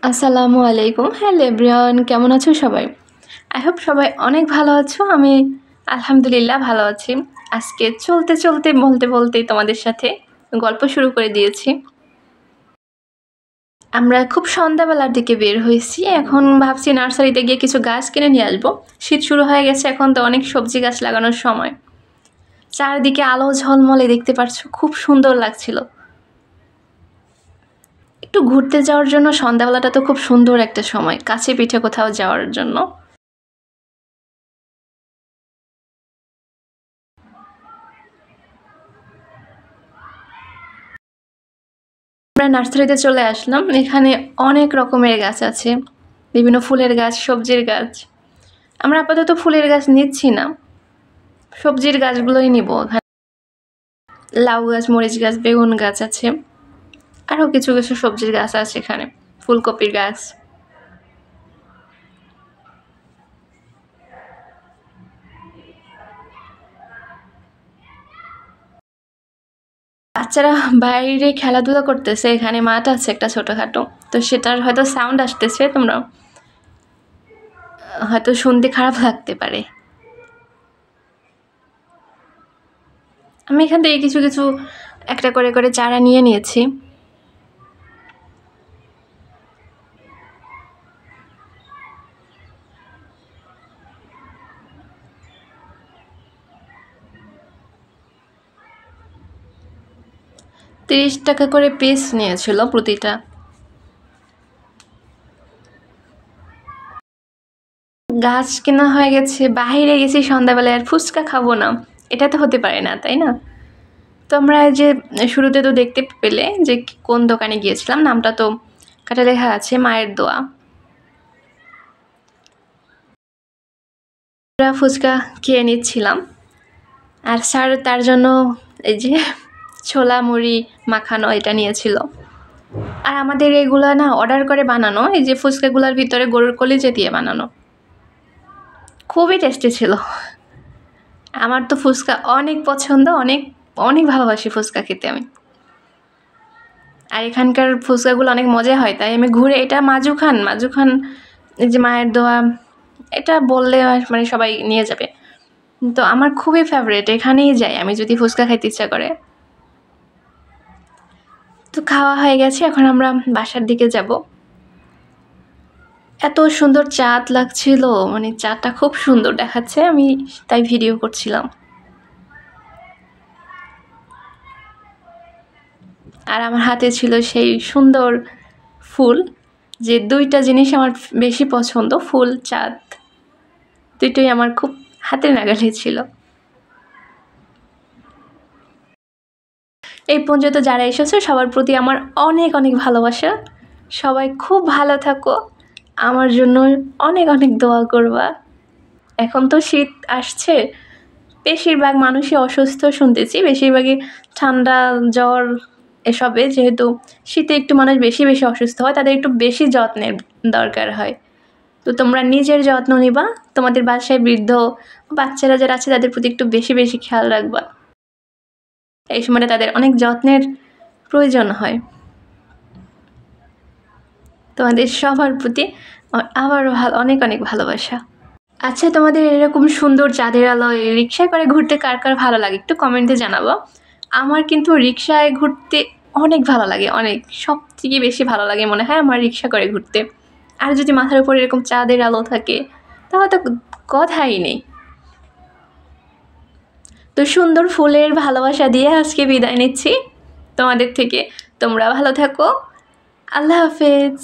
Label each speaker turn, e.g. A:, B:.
A: আসসালামু আলাইকুম। Hello everyone, কেমন আছো সবাই? আই হোপ সবাই অনেক ভালো আছো। আমি আলহামদুলিল্লাহ ভালো আছি। আজকে চলতে বলতেই তোমাদের সাথে গল্প শুরু করে দিয়েছি। আমরা খুব সন্ধ্যাবেলার দিকে বের হয়েছি। এখন ভাবছি নার্সারিতে গিয়ে কিছু গাছ কিনে নিয়ে আসবো। শীত শুরু হয়ে গেছে, এখন তো অনেক সবজি গাছ লাগানোর সময়। চারদিকে আলো ঝলমলে দেখতে পাচ্ছ, খুব সুন্দর লাগছিল। একটু ঘুরতে যাওয়ার জন্য সন্ধ্যাবেলাটা তো খুব সুন্দর একটা সময়, কাছে পিঠে কোথাও যাওয়ার জন্য। আমরা নার্সারিতে চলে আসলাম। এখানে অনেক রকমের গাছ আছে, বিভিন্ন ফুলের গাছ, সবজির গাছ। আমরা আপাতত ফুলের গাছ নিচ্ছি না, সবজির গাছগুলোই নিব। এখানে লাউ গাছ, মরিচ গাছ, বেগুন গাছ আছে, আরও কিছু কিছু সবজির গাছ আছে এখানে, ফুলকপির গাছ। বাচ্চারা বাইরে খেলাধুলা করতেছে, এখানে মাঠ আছে একটা ছোটোখাটো, তো সেটার হয়তো সাউন্ড আসতেছে, তোমরা হয়তো শুনতে খারাপ লাগতে পারে। আমি এখান থেকে কিছু কিছু একটা করে করে চারা নিয়ে নিয়েছি। ৳30 করে পিস নিয়েছিল প্রতিটা। গাছ কেনা হয়ে গেছে, বাহিরে গেছি সন্ধ্যাবেলায়, আর ফুচকা খাবো না এটা তো হতে পারে না, তাই না? তো আমরা যে শুরুতে তো দেখতে পেলে যে কোন দোকানে গিয়েছিলাম, নামটা তো কাটা লেখা আছে, মায়ের দোয়া। আমরা ফুচকা খেয়ে নিচ্ছিলাম, আর স্যার তার জন্য এই যে ছোলা মুড়ি মাখানো এটা নিয়েছিল। আর আমাদের এগুলো না অর্ডার করে বানানো, এই যে ফুচকাগুলোর ভিতরে গরুর কলিজা দিয়ে বানানো, খুবই টেস্টি ছিল। আমার তো ফুচকা অনেক পছন্দ, অনেক অনেক ভালোবাসি ফুচকা খেতে আমি। আর এখানকার ফুচকাগুলো অনেক মজা হয়, তাই আমি ঘুরে, এটা মাজু খান এই যে মায়ের দোয়া, এটা বললে মানে সবাই নিয়ে যাবে। তো আমার খুবই ফেভারিট, এখানেই যাই আমি যদি ফুচকা খাইতে ইচ্ছা করে। তো খাওয়া হয়ে গেছে, এখন আমরা বাসার দিকে যাব। এত সুন্দর চাঁদ লাগছিল, মানে চাঁদটা খুব সুন্দর দেখাচ্ছে, আমি তাই ভিডিও করছিলাম। আর আমার হাতে ছিল সেই সুন্দর ফুল, যে দুইটা জিনিস আমার বেশি পছন্দ, ফুল, চাঁদ, দুটোই আমার খুব হাতের নাগালে ছিল। এই পর্যন্ত যারা এসেছো সবার প্রতি আমার অনেক অনেক ভালোবাসা। সবাই খুব ভালো থাকো, আমার জন্য অনেক অনেক দোয়া করবা। এখন তো শীত আসছে, বেশিরভাগ মানুষই অসুস্থ শুনতেছি, বেশিরভাগই ঠান্ডা জ্বর এসবে, যেহেতু শীতে একটু মানুষ বেশি বেশি অসুস্থ হয়, তাদের একটু বেশি যত্নের দরকার হয়। তো তোমরা নিজের যত্ন নিবা, তোমাদের বাসায় বৃদ্ধ বাচ্চারা যারা আছে তাদের প্রতি একটু বেশি বেশি খেয়াল রাখবা। এই সময়টা তাদের অনেক যত্নের প্রয়োজন হয়। তোমাদের সবার প্রতি আবারও অনেক অনেক ভালোবাসা। আচ্ছা, তোমাদের এরকম সুন্দর চাঁদের আলোয় রিক্সায় করে ঘুরতে কার কার ভালো লাগে একটু কমেন্টে জানাবো। আমার কিন্তু রিক্সায় ঘুরতে অনেক ভালো লাগে, অনেক, সবথেকে বেশি ভালো লাগে মনে হয় আমার রিক্সা করে ঘুরতে। আর যদি মাথার উপর এরকম চাঁদের আলো থাকে তাহলে তো কথাই নেই। তো সুন্দর ফুলের ভালোবাসা দিয়ে আজকে বিদায় নিচ্ছি তোমাদের থেকে। তোমরা ভালো থাকো, আল্লাহ হাফেজ।